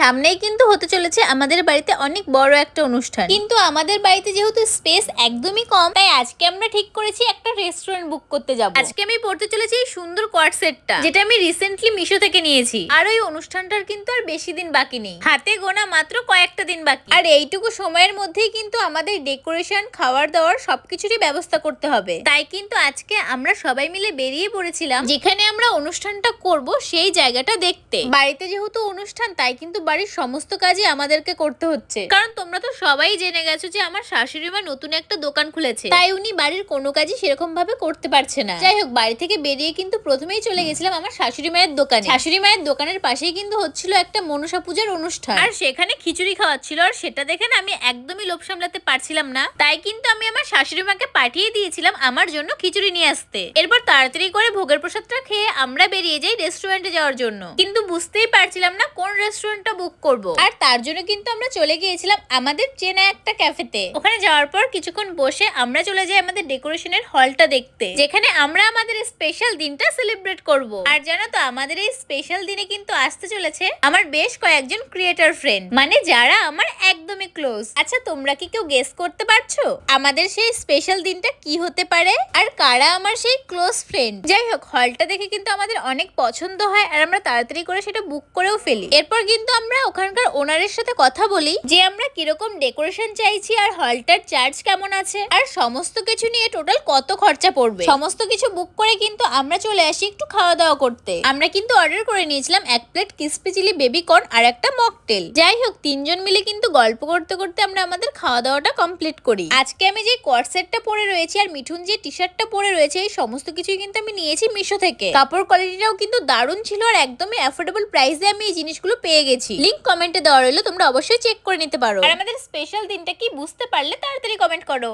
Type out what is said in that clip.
সামনেই কিন্তু হতে চলেছে আমাদের বাড়িতে অনেক বড় একটা অনুষ্ঠান, কিন্তু আমাদের বাড়িতে যেহেতু স্পেস একদমই কম, তাই আজকে আমরা ঠিক করেছি একটা রেস্টুরেন্ট বুক করতে যাব। আজকে আমি পড়তে চলেছি এই সুন্দর কোয়ার্ড সেটটা, যেটা আমি রিসেন্টলি মিশো থেকে নিয়েছি। আর ওই অনুষ্ঠানটার কিন্তু আর বেশি দিন বাকি নেই, হাতে গোনা মাত্র কয়েকটা দিন বাকি। আর এইটুকু সময়ের মধ্যেই কিন্তু আমাদের ডেকোরেশন, খাওয়ার দাওয়ার সবকিছুরই ব্যবস্থা করতে হবে। তাই কিন্তু আজকে আমরা সবাই মিলে বেরিয়ে পড়েছিলাম যেখানে আমরা অনুষ্ঠানটা করব সেই জায়গাটা দেখতে। বাড়িতে যেহেতু অনুষ্ঠান, তাই কিন্তু বাড়ির সমস্ত কাজই আমাদেরকে করতে হচ্ছে, কারণ তোমরা তো সবাই জেনে গেছো যে আমার শাশুড়ি মা নতুন একটা দোকান খুলেছে, তাই উনি বাড়ির কোনো কাজই সেরকম ভাবে করতে পারছে না। যাই হোক, বাড়ি থেকে বেরিয়ে কিন্তু প্রথমেই চলে গেছিলাম আমার শাশুড়ি মায়ের দোকানে। শাশুড়ি মায়ের দোকানের পাশেই কিন্তু হচ্ছিল একটা মনসা পূজার অনুষ্ঠান, আর সেখানে খিচুড়ি খাওয়াচ্ছিল। আর সেটা দেখে না আমি একদমই লোভ সামলাতে পারছিলাম না, তাই কিন্তু আমি আমার শাশুড়ি মাকে পাঠিয়ে দিয়েছিলাম আমার জন্য খিচুড়ি নিয়ে আসতে। এরপর তাড়াতাড়ি করে ভোগের প্রসাদটা খেয়ে আমরা বেরিয়ে যাই রেস্টুরেন্টে যাওয়ার জন্য, কিন্তু বুঝতেই পারছিলাম না কোন রেস্টুরেন্টটা বুক করব। আর তার জন্য কিন্তু আমরা চলে গিয়েছিলাম আমাদের চেনা একটা ক্যাফেতে। ওখানে যাওয়ার পর কিছুক্ষণ বসে আমরা চলে যাই আমাদের ডেকোরেশনের হলটা দেখতে, যেখানে আমরা আমাদের স্পেশাল দিনটা সেলিব্রেট করব। আর জানো তো, আমাদের এই স্পেশাল দিনে কিন্তু আসতে চলেছে আমার বেশ কয়েকজন ক্রিয়েটর ফ্রেন্ড, মানে যারা আমার একদমই ক্লোজ। আচ্ছা, তোমরা কি কেউ গেস করতে পারছো আমাদের সেই স্পেশাল দিনটা কি হতে পারে, আর কারা আমার সেই ক্লোজ ফ্রেন্ড? যাই হোক, হলটা দেখে কিন্তু আমাদের অনেক পছন্দ হয়, আর আমরা তাড়াতাড়ি করে সেটা বুক করেও ফেলি। এরপর কিন্তু আমরা ওখানকার ওনারের সাথে কথা বলি যে আমরা কিরকম ডেকোরেশন চাইছি, আর হলটার চার্জ কেমন আছে, আর সমস্ত কিছু নিয়ে টোটাল কত খরচা পড়বে। সমস্ত কিছু বুক করে কিন্তু আমরা চলে আসি একটু খাওয়া দাওয়া করতে। আমরা কিন্তু অর্ডার করে নিয়েছিলাম 1 plate crispy chilli baby corn আর একটা মকটেল। যাই হোক, তিনজন মিলে কিন্তু গল্প করতে করতে আমরা আমাদের খাওয়া দাওয়াটা কমপ্লিট করি। আজকে আমি যে কোয়ার্ড সেটটা পরে রয়েছি আর মিঠুন যে টি শার্টটা পরে রয়েছে, এই সমস্ত কিছুই কিন্তু আমি নিয়েছি মিশো থেকে। কাপড় কোয়ালিটিটাও কিন্তু দারুণ ছিল, আর একদমই অ্যাফোর্ডেবল প্রাইসে আমি এই জিনিসগুলো পেয়ে গেছি। লিংক কমেন্টে দেওয়া রইলো, তোমরা অবশ্যই চেক করে নিতে পারো। আর আমাদের স্পেশাল দিনটা কি বুঝতে পারলে তাড়াতাড়ি কমেন্ট করো।